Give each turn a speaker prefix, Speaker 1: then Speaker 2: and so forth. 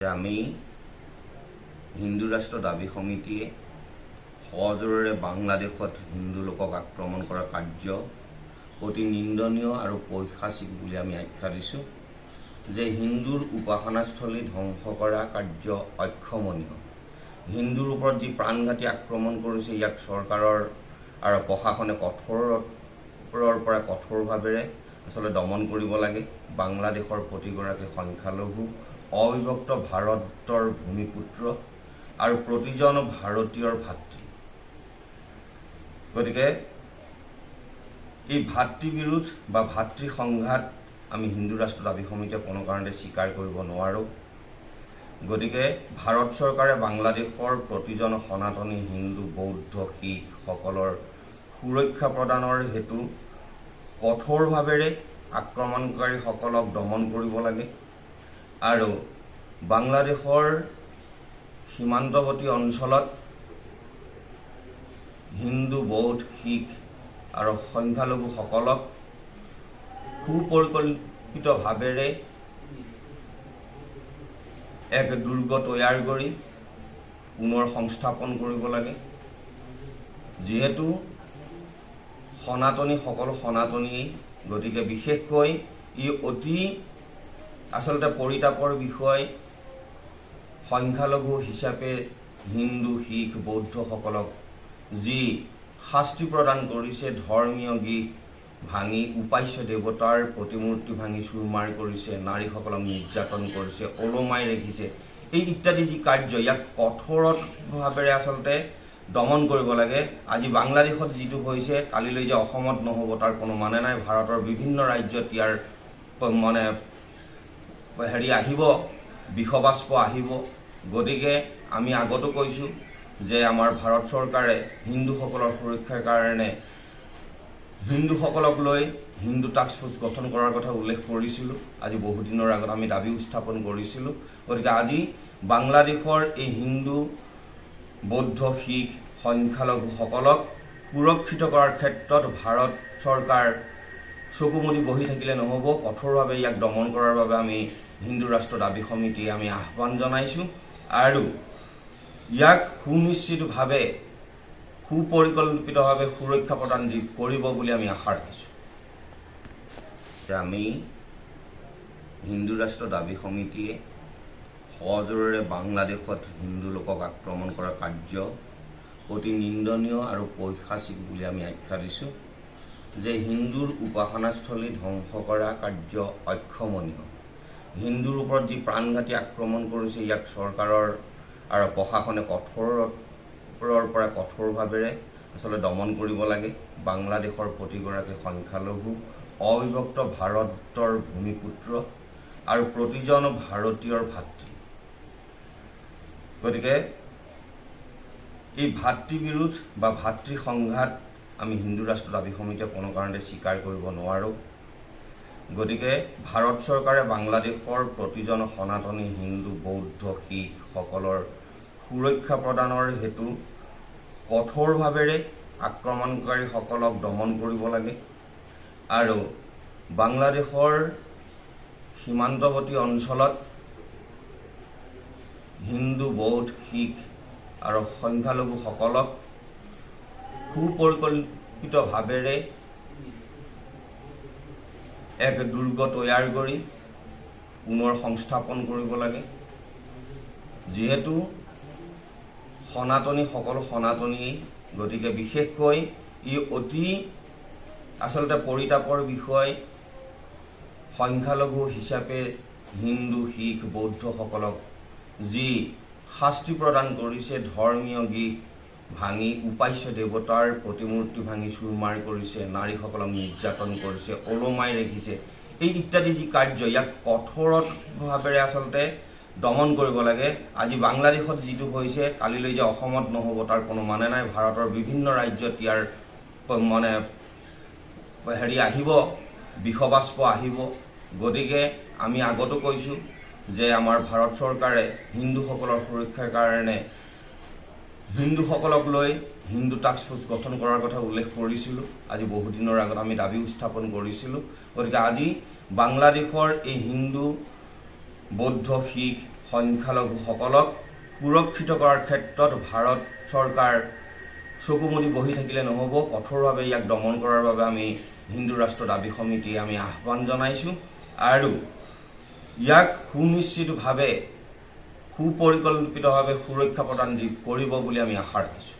Speaker 1: আমি হিন্দু ৰাষ্ট্ৰ দাবী সমিতিয়ে সজোৰে বাংলাদেশত হিন্দু লোকক আক্ৰমণ কৰা কাৰ্য অতি নিন্দনীয় আৰু পৈশাচিক বুলি আমি আখ্যা দিছোঁ যে হিন্দুৰ উপাসনাস্থলী ধ্বংস কৰা কাৰ্য অক্ষমনীয়। হিন্দুৰ ওপৰত যি প্ৰাণঘাতী আক্ৰমণ কৰিছে ইয়াক চৰকাৰৰ আৰু প্ৰশাসনে কঠোৰৰ পৰা কঠোৰভাৱে আচলতে দমন কৰিব লাগে। বাংলাদেশৰ প্ৰতিগৰাকী সংখ্যালঘু অবিভক্ত ভাৰতৰ ভূমিপুত্ৰ আৰু প্ৰতিজন ভাৰতীয়ৰ ভাতৃ। গতিকে এই ভাতৃবিৰোধ বা ভাতৃ সংঘাত আমি হিন্দু ৰাষ্ট্ৰ দাবী সমিতিয়ে কোনো কাৰণতে স্বীকাৰ কৰিব নোৱাৰোঁ। গতিকে ভাৰত চৰকাৰে বাংলাদেশৰ প্ৰতিজন সনাতনী হিন্দু বৌদ্ধ শিখসকলৰ সুৰক্ষা প্ৰদানৰ হেতু কঠোৰভাৱে আক্ৰমণকাৰীসকলক দমন কৰিব লাগে আৰু বাংলাদেশৰ সীমান্তৱৰ্তী অঞ্চলত হিন্দু বৌদ্ধ শিখ আৰু সংখ্যালঘুসকলক সুপৰিকল্পিতভাৱে এক দুৰ্গ তৈয়াৰ কৰি পুনৰ সংস্থাপন কৰিব লাগে। যিহেতু সকলো সনাতনী, গতিকে বিশেষকৈ ই অতি আচলতে পৰিতাপৰ বিষয়। সংখ্যালঘু হিচাপে হিন্দু শিখ বৌদ্ধসকলক যি শাস্তি প্ৰদান কৰিছে, ধৰ্মীয় গীত ভাঙি উপাস্য দেৱতাৰ প্ৰতিমূৰ্তি ভাঙি চুৰমাৰ কৰিছে, নাৰীসকলক নিৰ্যাতন কৰিছে, ওলোমাই ৰাখিছে, এই ইত্যাদি যি কাৰ্য ইয়াক কঠোৰভাৱে আচলতে দমন কৰিব লাগে। আজি বাংলাদেশত যিটো হৈছে, কালিলৈ যে অসমত নহ'ব তাৰ কোনো মানে নাই। ভাৰতৰ বিভিন্ন ৰাজ্যত ইয়াৰ আহিব, বিষবাষ্প আহিব। গতিকে আমি আগতো কৈছোঁ যে আমাৰ ভাৰত চৰকাৰে হিন্দুসকলৰ সুৰক্ষাৰ কাৰণে হিন্দুসকলক লৈ হিন্দু টাস্ক ফ'ৰ্চ গঠন কৰাৰ কথা উল্লেখ কৰিছিলোঁ। আজি বহুদিনৰ আগত আমি দাবী উত্থাপন কৰিছিলোঁ। গতিকে আজি বাংলাদেশৰ এই হিন্দু বৌদ্ধ শিখ সংখ্যালঘুসকলক সুৰক্ষিত কৰাৰ ক্ষেত্ৰত ভাৰত চৰকাৰ চকু মুদি বহি থাকিলে নহ'ব। কঠোৰভাৱে ইয়াক দমন কৰাৰ বাবে আমি হিন্দু ৰাষ্ট্ৰ দাবী সমিতিয়ে আমি আহ্বান জনাইছোঁ আৰু ইয়াক সুনিশ্চিতভাৱে সুপৰিকল্পিতভাৱে সুৰক্ষা প্ৰদান কৰিব বুলি আমি আশা ৰাখিছোঁ। আমি হিন্দু ৰাষ্ট্ৰ দাবী সমিতিয়ে সজোৰে বাংলাদেশত হিন্দু লোকক আক্ৰমণ কৰা কাৰ্য অতি নিন্দনীয় আৰু পৈশাচিক বুলি আমি আখ্যা দিছোঁ যে হিন্দুৰ উপাসনাস্থলী ধ্বংস কৰা কাৰ্য অক্ষমনীয়। হিন্দুৰ ওপৰত যি প্ৰাণঘাতী আক্ৰমণ কৰিছে ইয়াক চৰকাৰৰ আৰু প্ৰশাসনে কঠোৰৰ পৰা কঠোৰভাৱে আচলতে দমন কৰিব লাগে। বাংলাদেশৰ প্ৰতিগৰাকী সংখ্যালঘু অবিভক্ত ভাৰতৰ ভূমিপুত্ৰ আৰু প্ৰতিজন ভাৰতীয়ৰ ভাতৃ। গতিকে এই ভাতৃবিৰোধ বা ভাতৃ সংঘাত আমি হিন্দু ৰাষ্ট্ৰ দাবী সমিতিয়ে কোনো কাৰণতে স্বীকাৰ কৰিব নোৱাৰোঁ। গতিকে ভাৰত চৰকাৰে বাংলাদেশৰ প্ৰতিজন সনাতনী হিন্দু বৌদ্ধ শিখসকলৰ সুৰক্ষা প্ৰদানৰ হেতু কঠোৰভাৱে আক্ৰমণকাৰীসকলক দমন কৰিব লাগে আৰু বাংলাদেশৰ সীমান্তৱৰ্তী অঞ্চলত হিন্দু বৌদ্ধ শিখ আৰু সংখ্যালঘুসকলক সুপৰিকল্পিতভাৱে এক দুৰ্গ তৈয়াৰ কৰি পুনৰ সংস্থাপন কৰিব লাগে। যিহেতু সকলো সনাতনী, গতিকে বিশেষকৈ ই অতি আচলতে পৰিতাপৰ বিষয়। সংখ্যালঘু হিচাপে হিন্দু শিখ বৌদ্ধসকলক যি শাস্তি প্ৰদান কৰিছে, ধৰ্মীয় গীত ভাঙি উপাস্য দেৱতাৰ প্ৰতিমূৰ্তি ভাঙি চুৰমাৰ কৰিছে, নাৰীসকলক নিৰ্যাতন কৰিছে, ওলোমাই ৰাখিছে, এই ইত্যাদি যি কাৰ্য ইয়াক কঠোৰভাৱে আচলতে দমন কৰিব লাগে। আজি বাংলাদেশত যিটো হৈছে, কালিলৈ যে অসমত নহ'ব তাৰ কোনো মানে নাই। ভাৰতৰ বিভিন্ন ৰাজ্যত ইয়াৰ আহিব, বিষবাষ্প আহিব। গতিকে আমি আগতো কৈছোঁ যে আমাৰ ভাৰত চৰকাৰে হিন্দুসকলৰ সুৰক্ষাৰ কাৰণে হিন্দুসকলক লৈ হিন্দু টাস্ক ফ'ৰ্চ গঠন কৰাৰ কথা উল্লেখ কৰিছিলোঁ। আজি বহুদিনৰ আগত আমি দাবী উত্থাপন কৰিছিলোঁ। গতিকে আজি বাংলাদেশৰ এই হিন্দু বৌদ্ধ শিখ সংখ্যালঘুসকলক সুৰক্ষিত কৰাৰ ক্ষেত্ৰত ভাৰত চৰকাৰ চকু মুদি বহি থাকিলে নহ'ব। কঠোৰভাৱে ইয়াক দমন কৰাৰ বাবে আমি হিন্দু ৰাষ্ট্ৰ দাবী সমিতিয়ে আমি আহ্বান জনাইছোঁ আৰু ইয়াক সুনিশ্চিতভাৱে সুপৰিকল্পিতভাৱে সুৰক্ষা প্ৰদান কৰিব বুলি আমি আশা ৰাখিছোঁ।